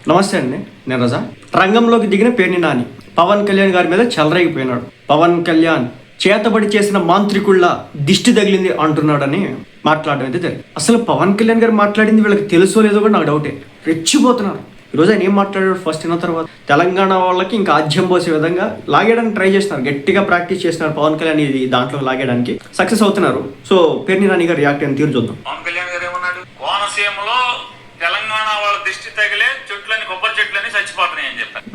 నమస్తే అండి, నేను రజా. రంగంలోకి దిగిన పేర్ని నాని పవన్ కళ్యాణ్ గారి మీద చెలరేగిపోయినాడు. పవన్ కళ్యాణ్ చేతబడి చేసిన మాంత్రికుళ్ళ దిష్టి తగిలింది అంటున్నాడని మాట్లాడడం అయితే జరిగింది. అసలు పవన్ కళ్యాణ్ గారు మాట్లాడింది వీళ్ళకి తెలుసో లేదో కూడా నాకు డౌటే. రెచ్చిపోతున్నారు. ఈరోజు ఆయన ఏం మాట్లాడాడు ఫస్ట్ అయిన తర్వాత తెలంగాణ వాళ్ళకి ఇంకా ఆజ్యం పోసే విధంగా లాగేయడానికి ట్రై చేస్తున్నారు. గట్టిగా ప్రాక్టీస్ చేస్తున్నారు పవన్ కళ్యాణ్ ఇది దాంట్లో లాగేయడానికి సక్సెస్ అవుతున్నారు. సో పేర్ని నాని గారు రియాక్ట్ అయిన తీరు చూద్దాం. పవన్ కళ్యాణ్ గారు ఏమన్నాడు? కోనసీమలో తెలంగాణ వాళ్ళ దిష్టి తగిలే చెట్లని, కొబ్బరి చెట్లని చచ్చిపోతున్నాయి అని చెప్పారు.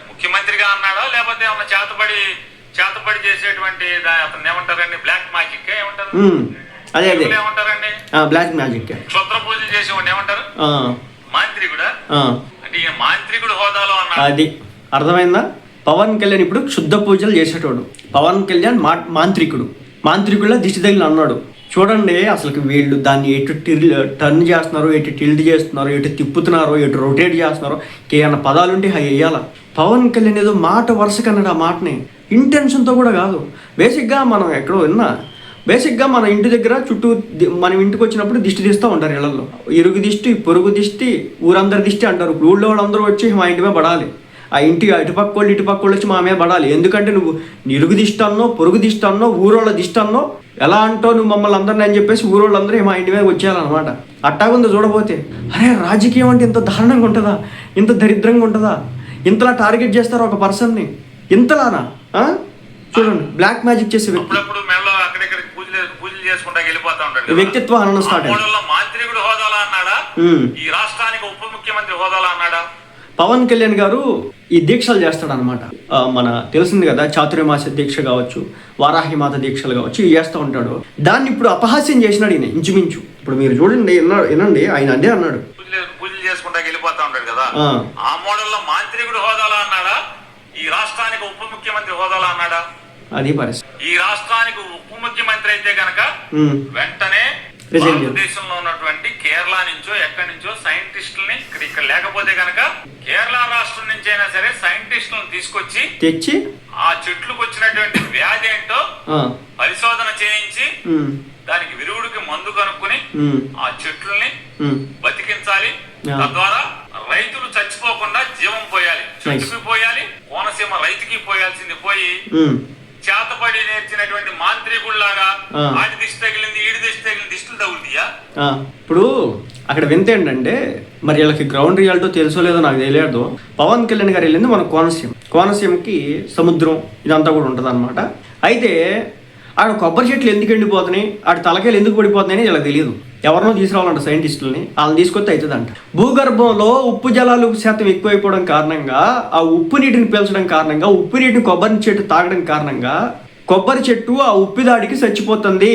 ముఖ్యమంత్రిగా అన్నాడా లేకపోతే ఏమన్నా చేతబడి చేసేటువంటి అతను ఏమంటారండి, బ్లాక్ మ్యాజిక్ ఏమంటారు, అదే ఏమంటారండి, బ్లాక్ మ్యాజిక్, క్షుద్ర పూజలు చేసేవాడిని ఏమంటారు, మాంత్రికుడా? అంటే ఈ మాంత్రికుడు హోదాలో అన్నాడు. అది అర్థమైందా? పవన్ కళ్యాణ్ ఇప్పుడు క్షుద్ర పూజలు చేసేటోడు. పవన్ కళ్యాణ్ మాంత్రికుళ్ళ దిష్టి తగిలి అన్నాడు. చూడండి అసలు వీళ్ళు దాన్ని ఎటు టర్న్ చేస్తున్నారు, ఎటు టిల్ట్ చేస్తున్నారు, ఎటు తిప్పుతున్నారో, ఎటు రొటేట్ చేస్తున్నారో, ఏమన్నా పదాలుంటే వేయాల. పవన్ కళ్యాణ్ ఏదో మాట వరుస కన్నాడు. ఆ మాటని ఇంటెన్షన్తో కూడా కాదు. బేసిక్గా మనం ఎక్కడో విన్నా, బేసిక్గా మన ఇంటి దగ్గర చుట్టూ మనం ఇంటికి వచ్చినప్పుడు దిష్టి తీస్తూ ఉంటారు ఇళ్లలో. ఇరుగు దిష్టి, పొరుగు దిష్టి, ఊరందరి దిష్టి అంటారు. ఇప్పుడు ఊళ్ళో వాళ్ళందరూ వచ్చి మా ఇంటి మీద పడాలి, ఆ ఇంటి ఇటుపక్క వాళ్ళు వచ్చి మా మీద పడాలి. ఎందుకంటే నువ్వు ఇరుగు దిష్టి అన్నో, పొరుగు దిష్టి అన్నో, ఊరోళ్ళ దిష్టి అన్నో, ఎలా అంటావు నువ్వు మమ్మల్ని అందరిని అని చెప్పేసి ఊరోళ్ళందరూ మా ఇంటి మీద వచ్చేయాలన్నమాట. అట్టాగుందో చూడబోతే. అరే రాజకీయం అంటే ఇంత దారుణంగా ఉంటుందా, ఇంత దరిద్రంగా ఉంటుందా, ఇంతలా టార్గెట్ చేస్తారు ఒక పర్సన్ని, ఇంతలానా? చూడండి, బ్లాక్ మ్యాజిక్ చేసే వ్యక్తిత్వ హననం స్టార్ట్ అయింది. మాంత్రికుడు హోదాలో అన్నాడా? ఈ రాష్ట్రానికి ఉప ముఖ్యమంత్రి హోదాలో అన్నాడా? పవన్ కళ్యాణ్ గారు ఈ దీక్షలు చేస్తాడు అనమాట. మన తెలిసింది కదా, చాతుర్మాస దీక్ష కావచ్చు, వారాహిమాత దీక్షలు కావచ్చు, ఇవి చేస్తూ ఉంటాడు. దాన్ని ఇప్పుడు అపహాస్యం చేసినాడు ఈయన ఇంచుమించు. ఇప్పుడు మీరు చూడండి, వినండి, ఆయన అదే అన్నాడు. పూజలు చేసుకుంటా వెళ్ళిపోతా ఉంటాడు కదా, ఆ మోడల్లో మాంత్రికుడు హోదాలో అన్నాడా? ఈ రాష్ట్రానికి ఉప ముఖ్యమంత్రి హోదాలో అన్నాడా? అది పరిస్థితి. ఈ రాష్ట్రానికి ఉప ముఖ్యమంత్రి అయితే కనుక వెంటనే భారతదేశంలో ఉన్నటువంటి కేరళ నుంచో ఎక్కడి నుంచో సైంటిస్టులని ఇక్కడ లేకపోతే కనుక కేరళ రాష్ట్రం నుంచి అయినా సరే సైంటిస్టులను తెచ్చి ఆ చెట్లకు వచ్చినటువంటి వ్యాధి ఏంటో పరిశోధన చేయించి దానికి విరుగుడికి మందు కనుక్కుని ఆ చెట్లని బతికించాలి. తద్వారా రైతులు చచ్చిపోకుండా జీవం పోయాలి, చెట్టుకి పోయాలి, కోనసీమ రైతుకి పోయాల్సింది పోయి చేతపడి నేర్చినటువంటి మాంత్రికుల్లాగా ఆడి దిష్టి తగిలింది, ఈడి దిష్టి తగిలింది, దిష్టిలు తగులుతాయా? ఇప్పుడు అక్కడ వింత ఏంటంటే, మరి వీళ్ళకి గ్రౌండ్ రియాలిటీ తెలుసో లేదో నాకు తెలియదు. పవన్ కళ్యాణ్ గారు వెళ్ళింది మన కోనసీమకి సముద్రం ఇదంతా కూడా ఉంటుంది అనమాట. అయితే ఆడ కొబ్బరి చెట్లు ఎందుకు ఎండిపోతున్నాయి, ఆడ తలకాయలు ఎందుకు పడిపోతున్నాయని వీళ్ళకి తెలియదు. ఎవరినో తీసుకురావాలంట సైంటిస్టులని, వాళ్ళని తీసుకొస్తే అవుతుందంట. భూగర్భంలో ఉప్పు జలాలు శాతం ఎక్కువైపోవడం కారణంగా, ఆ ఉప్పు నీటిని పీల్చడం కారణంగా, ఉప్పు నీటిని కొబ్బరి చెట్టు తాగడం కారణంగా కొబ్బరి చెట్టు ఆ ఉప్పు దాడికి చచ్చిపోతుంది.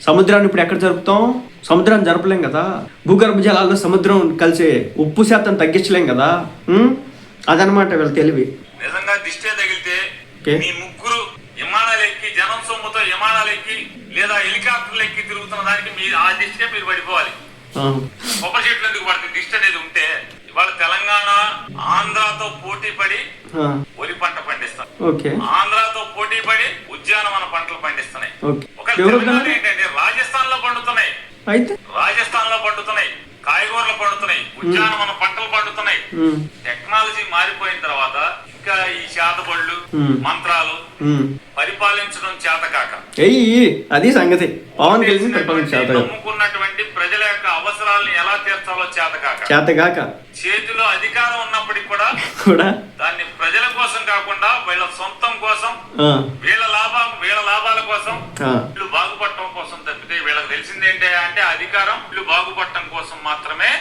సముద్రాన్ని ఇప్పుడు ఎక్కడ జరుపుతాం? సముద్రాన్ని జరపలేం కదా. భూగర్భ జలాల్లో సముద్రం కలిసే ఉప్పు శాతం తగ్గించలేం కదా. అదనమాట వీళ్ళ తెలివి. నిజంగా దిష్టే తగిలితే మీ ముగ్గురు విమానాలు ఎక్కి, జనం సొమ్ముతో విమానాలు ఎక్కి లేదా హెలికాప్టర్లు ఎక్కి తిరుగుతున్న దానికి ఆ దిష్టే మీరు పడిపోవాలి. కొబ్బరి చెట్లు ఎందుకు పడుతుంది? దిష్టి అనేది ఉంటే ఇవాళ తెలంగాణ ఆంధ్రాతో పోటీ పడి వరి పంట పండిస్తాం, ఆంధ్రాతో పోటీ పడి ఉద్యానవన పంటలు పండిస్తున్నాయి. ఒక తెలంగాణ ఏంటంటే రాజస్థాన్ లో పండుతున్నాయి, కాయగూరలు పండుతున్నాయి, ఉద్యానవన పంటలు పండుతున్నాయి. టెక్నాలజీ మారిపోయిన తర్వాత ఇంకా ఈ చేతబళ్ళు, మంత్రాలు పరిపాలించడం చేతకాక, అది సంగతి. పవన్ కళ్యాణ్ నమ్ముకున్నటువంటి ప్రజల యొక్క అవసరాలను ఎలా తీర్చాలో చేతకాక, చేతిలో అధికారం ఉన్నప్పటికీ కూడా దాన్ని ప్రజల కోసం కాకుండా వీళ్ళ సొంతం కోసం, వీళ్ళ లాభాల కోసం, వీళ్ళు బాగుపడటం కోసం తప్పితే వీళ్ళకి తెలిసింది ఏంటి అంటే అధికారం వీళ్ళు బాగుపడటం కోసం మాత్రమే.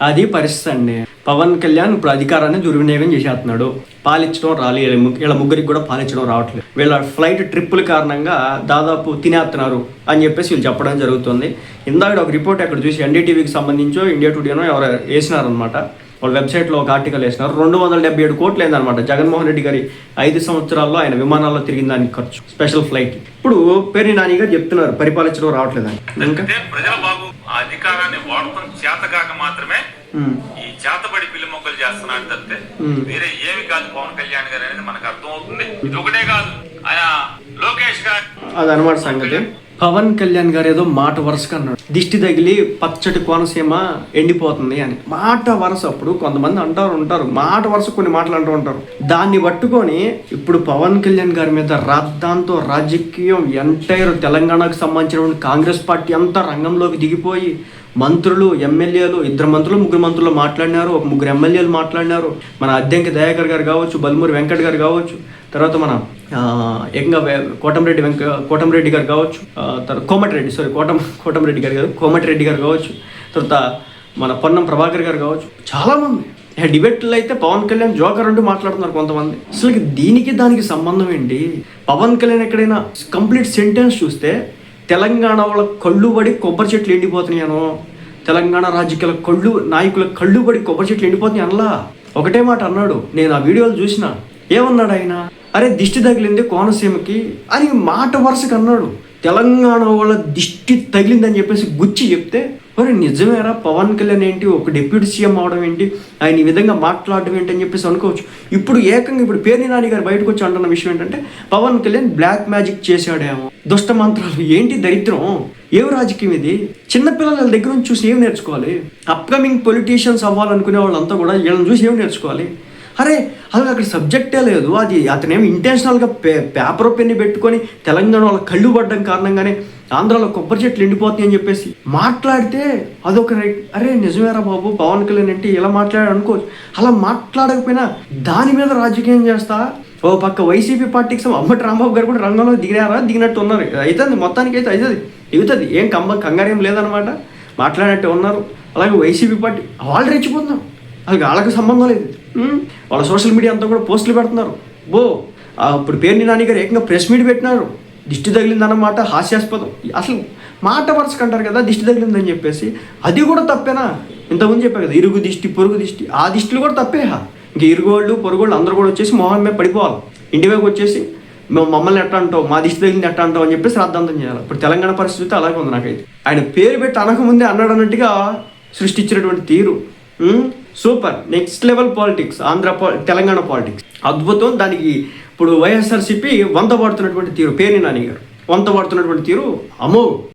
అది పరిస్థితి అండి. పవన్ కళ్యాణ్ ఇప్పుడు అధికారాన్ని దుర్వినియోగం చేసేస్తున్నాడు. పాలించడం రాలేదు, వీళ్ళ ముగ్గురికి కూడా పాలించడం రావట్లేదు. వీళ్ళ ఫ్లైట్ ట్రిప్పుల కారణంగా దాదాపు తినేస్తున్నారు అని చెప్పేసి వీళ్ళు చెప్పడం జరుగుతుంది. ఇందాక ఒక రిపోర్ట్ అక్కడ చూసి ఎన్డీటీవీకి సంబంధించో ఇండియా టుడేనో ఎవరు వేసినారనమాట. వాళ్ళ వెబ్సైట్లో ఒక ఆర్టికల్ వేసినారు. 277 కోట్లు అయిందనమాట జగన్మోహన్ రెడ్డి గారి 5 సంవత్సరాల్లో ఆయన విమానాల్లో తిరిగిన దానికి ఖర్చు, స్పెషల్ ఫ్లైట్. ఇప్పుడు పేర్ని నాని గారు చెప్తున్నారు పరిపాలించడం రావట్లేదని. ప్రజల బాబు అధికారాన్ని వాడటం చేతకాక మాత్రమే ఈ చేతబడి పిల్లి మొక్కలు చేస్తున్నాడు తప్పితే వేరే ఏమి కాదు పవన్ కళ్యాణ్ గారు అనేది మనకు అర్థం అవుతుంది. ఇది ఒకటే కాదు, ఆయన లోకేష్ గారు అదనమాట సంగతి. పవన్ కళ్యాణ్ గారు ఏదో మాట వరుసగా అన్నాడు, దిష్టి తగిలి పచ్చటి కోనసీమ ఎండిపోతుంది అని. మాట వరుస అప్పుడు కొంతమంది ఉంటారు మాట వరుస కొన్ని మాటలు అంటూ ఉంటారు. దాన్ని పట్టుకొని ఇప్పుడు పవన్ కళ్యాణ్ గారి మీద రాద్దాంతో రాజకీయం ఎంటైర్ తెలంగాణకు సంబంధించిన కాంగ్రెస్ పార్టీ అంతా రంగంలోకి దిగిపోయి మంత్రులు, ఎమ్మెల్యేలు, 2 మంత్రులు 3 మంత్రులు మాట్లాడినారు, ఒక 3 ఎమ్మెల్యేలు మాట్లాడినారు. మన అద్దెంకి దయాకర్ గారు కావచ్చు, బల్మూరి వెంకట్ గారు కావచ్చు, తర్వాత మన ఏకంగా కోటమిరెడ్డి గారు కావచ్చు, తర్వాత కోటమిరెడ్డి గారు కాదు, కోమటిరెడ్డి గారు కావచ్చు, తర్వాత మన పొన్నం ప్రభాకర్ గారు కావచ్చు, చాలామంది డిబేట్లో అయితే పవన్ కళ్యాణ్ జోకర్ అంటూ మాట్లాడుతున్నారు కొంతమంది. అసలు దీనికి దానికి సంబంధం ఏంటి? పవన్ కళ్యాణ్ ఎక్కడైనా కంప్లీట్ సెంటెన్స్ చూస్తే తెలంగాణ వాళ్ళ కళ్ళుబడి కొబ్బరి చెట్లు ఎండిపోతున్నాయనో, తెలంగాణ రాజకీయాల నాయకుల కళ్ళుబడి కొబ్బరి చెట్లు ఎండిపోతున్నాయి అనలా. ఒకటే మాట అన్నాడు, నేను ఆ వీడియోలు చూసిన. ఏమన్నాడు ఆయన? అరే దిష్టి తగిలింది కోనసీమకి అని మాట వరుసకు అన్నాడు. తెలంగాణ వాళ్ళ దిష్టి తగిలిందని చెప్పేసి గుచ్చి చెప్తే, మరి నిజమేరా పవన్ కళ్యాణ్ ఏంటి ఒక డిప్యూటీ సీఎం అవడం ఏంటి, ఆయన ఈ విధంగా మాట్లాడడం ఏంటి అని చెప్పేసి అనుకోవచ్చు. ఇప్పుడు పేర్ని నాని గారు బయటకు వచ్చి అంటున్న విషయం ఏంటంటే పవన్ కళ్యాణ్ బ్లాక్ మ్యాజిక్ చేశాడేమో, దుష్ట మంత్రాలు. ఏంటి దరిద్రం? ఏం రాజకీయం ఇది? చిన్నపిల్లల దగ్గర నుంచి చూసి ఏం నేర్చుకోవాలి? అప్కమింగ్ పొలిటీషియన్స్ అవ్వాలనుకునే వాళ్ళంతా కూడా వీళ్ళని చూసి ఏం నేర్చుకోవాలి? అరే అసలు అక్కడ సబ్జెక్టే లేదు. అది అతనేమి ఇంటెన్షనల్గా పేపర్ పెన్ని పెట్టుకొని తెలంగాణ వాళ్ళ కళ్ళు పడ్డం కారణంగానే ఆంధ్రాలో కొబ్బరి చెట్లు ఎండిపోతాయి అని చెప్పేసి మాట్లాడితే అదొక అరే నిజమేరా బాబు పవన్ కళ్యాణ్ అంటే ఇలా మాట్లాడాడు అనుకోవచ్చు. అలా మాట్లాడకపోయినా దాని మీద రాజకీయం చేస్తా ఓ పక్క వైసీపీ పార్టీకి అంబటి రాంబాబు గారు కూడా రంగంలో దిగినట్టు ఉన్నారు. అవుతుంది, మొత్తానికి అయితే అవుతుంది, ఏం కంగారేం లేదనమాట, మాట్లాడినట్టు ఉన్నారు. అలాగే వైసీపీ పార్టీ వాళ్ళు రెచ్చిపోతున్నారు, అలాగే వాళ్ళకి సంబంధం లేదు. వాళ్ళ సోషల్ మీడియా అంతా కూడా పోస్టులు పెడుతున్నారు. ఇప్పుడు పేర్ని నాని గారు ఏకంగా ప్రెస్ మీట్ పెట్టినారు. దిష్టి తగిలిందన్నమాట హాస్యాస్పదం. అసలు మాట వరుసకు అంటారు కదా దిష్టి తగిలిందని చెప్పేసి, అది కూడా తప్పేనా? ఇంతకుముందు చెప్పారు కదా ఇరుగు దిష్టి పొరుగు దిష్టి, ఆ దిష్టిలు కూడా తప్పేహా. ఇంక ఇరుగువాళ్ళు పొరుగువాళ్ళు అందరూ కూడా వచ్చేసి మొహం మీద పడిపోవాలి, ఇంటి వైపు వచ్చేసి మమ్మల్ని ఎట్లా అంటావు, మా దిష్టి తగిలింది ఎట్లా అంటావు అని చెప్పేసి రాద్ధాంతం చేయాలి. ఇప్పుడు తెలంగాణ పరిస్థితి అలాగే ఉంది. నాకైతే ఆయన పేరు పెట్టి అనకముందే అన్నాడు అన్నట్టుగా సృష్టించినటువంటి తీరు super. Next level politics, Telangana politics అద్భుతం. దానికి ఇప్పుడు వైఎస్ఆర్సీపీ వంత పడుతున్నటువంటి తీరు, పేర్ని నాని గారు వంత పడుతున్నటువంటి తీరు అమోఘం.